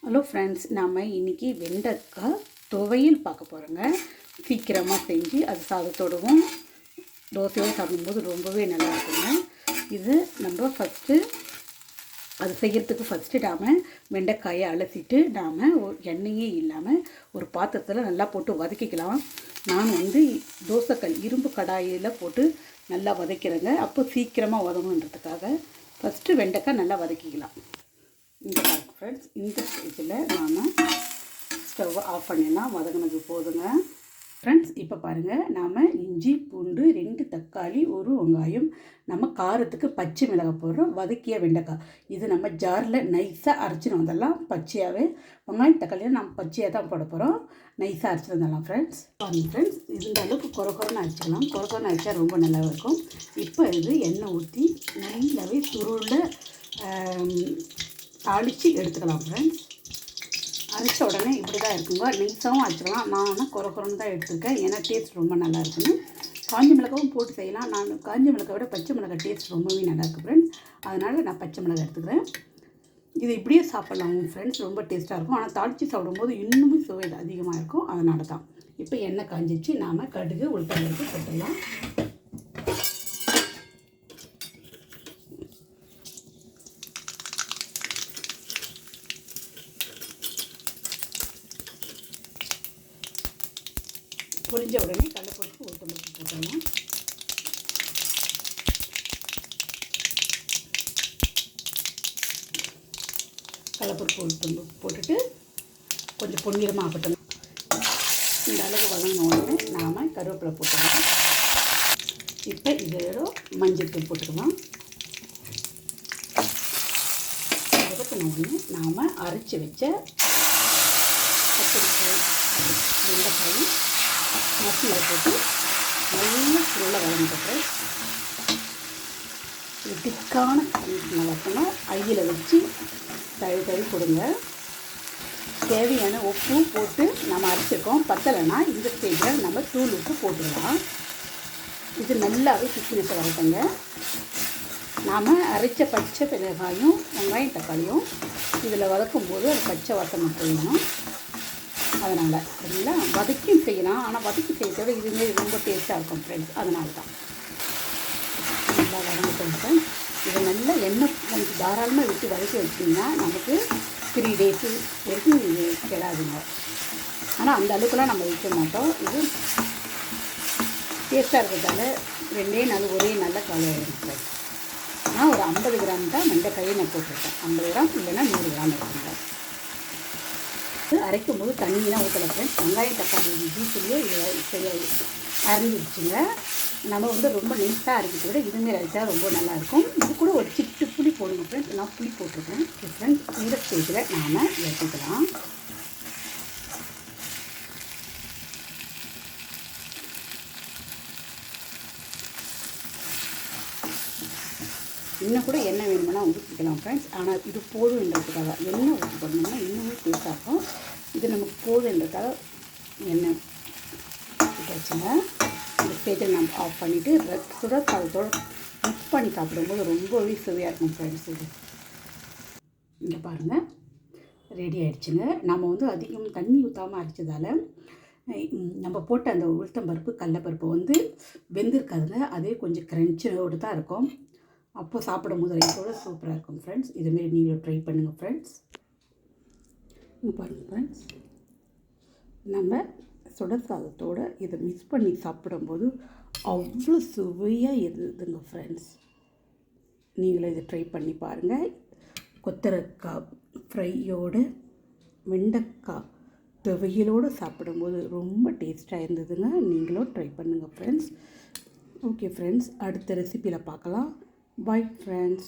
Hello friends, நாம் இன்றைக்கி வெண்டைக்காய் துவையல் பார்க்க போகிறோங்க. சீக்கிரமாக செஞ்சு அது சாதத்தோடவும் தோசையோடு சாப்பிடும்போது ரொம்பவே நல்லா இருக்குங்க. இது நம்ம அது செய்கிறதுக்கு ஃபஸ்ட்டு நாம் வெண்டைக்காயை அலசிட்டு நாம் எண்ணெயே இல்லாமல் ஒரு பாத்திரத்தில் நல்லா போட்டு வதக்கிக்கலாம். நான் தோசைக்கல் இரும்பு கடாயில் போட்டு நல்லா வதக்கிறேங்க. அப்போ சீக்கிரமாக வதங்கணுன்றதுக்காக ஃபஸ்ட்டு வெண்டைக்காய் நல்லா வதக்கிக்கலாம். இந்த பாருங்க ஃப்ரெண்ட்ஸ், இந்த ஸ்டேஜில் நாம் ஸ்டவ்வை ஆஃப் பண்ணிடலாம். வதங்கினது போதுங்க ஃப்ரெண்ட்ஸ். இப்போ பாருங்கள், நாம் இஞ்சி பூண்டு 2 தக்காளி 1 வெங்காயம், நம்ம காரத்துக்கு பச்சை மிளகாய் போடுறோம். வதக்கிய வெண்டைக்காய் இது நம்ம ஜாரில் நைஸாக அரைச்சின்னு வந்துடலாம். பச்சையாகவே வெங்காயம் தக்காளியை நம்ம பச்சையாக தான் போட போகிறோம். நைஸாக அரைச்சி வந்துடலாம் ஃப்ரெண்ட்ஸ். பாருங்கள் ஃப்ரெண்ட்ஸ், இந்த அளவுக்கு குறைன்னு அரைச்சிக்கலாம். குறைன்னு அரைச்சா ரொம்ப நல்லா இருக்கும். இப்போ இது எண்ணெய் ஊற்றி நல்லாவே சுருள தாளித்து எடுத்துக்கலாம் ஃப்ரெண்ட்ஸ். அரைச்ச உடனே இப்படி தான் இருக்குங்க. நெய்ஸாகவும் அரைச்சிக்கலாம். நான் ஆனால் குறைன்னு தான் எடுத்துருக்கேன், ஏன்னா டேஸ்ட் ரொம்ப நல்லா இருக்குன்னு. காஞ்ச மிளகாவும் போட்டு செய்யலாம். நான் காஞ்ச மிளகாய் விட பச்சை மிளகாய் டேஸ்ட் ரொம்பவே நல்லாயிருக்கு ஃப்ரெண்ட்ஸ். அதனால் நான் பச்சை மிளகாய் எடுத்துக்கிறேன். இது இப்படியே சாப்பிட்லாம் ஃப்ரெண்ட்ஸ், ரொம்ப டேஸ்ட்டாக இருக்கும். ஆனால் தாளித்து சாப்பிடும்போது இன்னுமே சுவை அதிகமாக இருக்கும். அதனால தான். இப்போ எண்ணெய் காஞ்சிச்சு, நாம் கடுகு உளுத்தம்பருப்பு போட்டுடலாம். பொரிஞ்ச உடனே கடலைப்பருப்பு உளுத்தம்பருப்பு போட்டுடலாம். கடலைப்பருப்பு உளுத்தம்பருப்பு போட்டுட்டு கொஞ்சம் பொன்னிறமாக ஆகட்டும். இந்த அளவு வதங்கின உடனே நாம் கருவேப்பிலை போட்டுடலாம். இப்போ இதோட மஞ்சள் தூள் போட்டுக்கலாம். வதக்கின உடனே நாம் அரைச்சி வச்ச கத்திரிக்காய் வெண்டைக்காயும் மசியில் போட்டு நல்லா சுருள வதங்கிட்டு இது திக்கான வளர்க்கணும். ஐயில் வச்சு தழுவி கொடுங்க. தேவையான உப்பும் போட்டு நம்ம அரைச்சிருக்கோம். பத்தலைன்னா இந்த ஸ்டேஜில் நம்ம தூள் உப்பு போட்டுடலாம். இது நல்லாவே திக்னஸை வளர்த்துங்க. நாம் அரைச்ச பச்சை மிளகாயும் வெங்காயம் தக்காளியும் இதில் வதக்கும்போது அது பச்சை வாசனை போயிடணும். அதனால் சரிங்களா, வதக்கியும் செய்யலாம். ஆனால் வதக்கி செய்யறத இதுவுமே ரொம்ப டேஸ்ட்டாக இருக்கும் ஃப்ரெண்ட்ஸ். அதனால தான் நல்லா வதங்கிட்டோம் ஃப்ரெண்ட்ஸ். இதை நல்லா எண்ணெய் கொஞ்சம் தாராளமாக விட்டு வதக்கி வச்சிங்கன்னா நமக்கு 3 days வரைக்கும் இது கெடாதுங்க. ஆனால் அந்த அளவுக்குலாம் நம்ம வைக்க மாட்டோம். இது டேஸ்ட்டாக இருக்கிறதால 2 நாள் ஒரே நாளில் காலியாகிடும் ஃப்ரெண்ட்ஸ். நான் ஒரு 50 கிராம் தான் வெண்டைக்காயை நான் போட்டிருக்கேன். 50 கிராம் இல்லைன்னா 100 கிராம் இருக்குங்க. அரைக்கும் போது தண்ணியெலாம் ஊற்றலை ஃப்ரெண்ட்ஸ். வெங்காயம் தக்காளி ஜூஸ்லேயே இது அரைஞ்சிடுச்சுங்க. நம்ம ரொம்ப நெய்ஸாக அரைக்கிறத விட இதுமாரி அரைச்சா ரொம்ப நல்லாயிருக்கும். இது கூட ஒரு சிட்டு புளி போடுங்க ஃப்ரெண்ட்ஸ். நான் புளி போட்டிருக்கேன் ஃப்ரெண்ட்ஸ். இந்த ஸ்டேஜில் நாம் எடுத்துக்கலாம். இன்னும் கூட எண்ணெய் வேணுமென்னா ஊற்றிக்கலாம் ஃப்ரெண்ட்ஸ். ஆனால் இது போதுன்றதுக்காக எண்ணெய் ஊற்றி போடணும்னா இன்னுமே டேஸ்ட்டாக இருக்கும். இது நமக்கு போதுன்றதுக்காக எண்ணெய் வச்சுங்க. இந்த ஸ்டேஜில் நம்ம ஆஃப் பண்ணிவிட்டு சுட சாதத்தோடு மிக்ஸ் பண்ணி சாப்பிடும்போது ரொம்பவே சுவையாக இருக்கும் ஃப்ரெண்ட்ஸ். இது இங்கே பாருங்கள், ரெடி ஆகிடுச்சுங்க. நம்ம அதிகம் தண்ணி ஊற்றாமல் அரைச்சதால் நம்ம போட்ட அந்த உளுத்தம்பருப்பு கடலைப்பருப்பு வெந்திருக்காதுங்க. அதே கொஞ்சம் க்ரன்ச்சோடு தான் இருக்கும். அப்போது சாப்பிடும்போது ரைஸோடு சூப்பராக இருக்கும் ஃப்ரெண்ட்ஸ். இதுமாரி நீங்களும் ட்ரை பண்ணுங்கள் ஃப்ரெண்ட்ஸ். பாருங்கள் ஃப்ரெண்ட்ஸ், நம்ம சுட சாதத்தோடு இதை மிக்ஸ் பண்ணி சாப்பிடும்போது அவ்வளோ சுவையாக இருந்ததுங்க ஃப்ரெண்ட்ஸ். நீங்களும் இதை ட்ரை பண்ணி பாருங்கள். கொத்தரக்காய் ஃப்ரையோடு வெண்டைக்காய் துவையலோடு சாப்பிடும்போது ரொம்ப டேஸ்ட்டாக இருந்ததுங்க. நீங்களும் ட்ரை பண்ணுங்கள் ஃப்ரெண்ட்ஸ். ஓகே ஃப்ரெண்ட்ஸ், அடுத்த ரெசிப்பியில் பார்க்கலாம். Bye friends.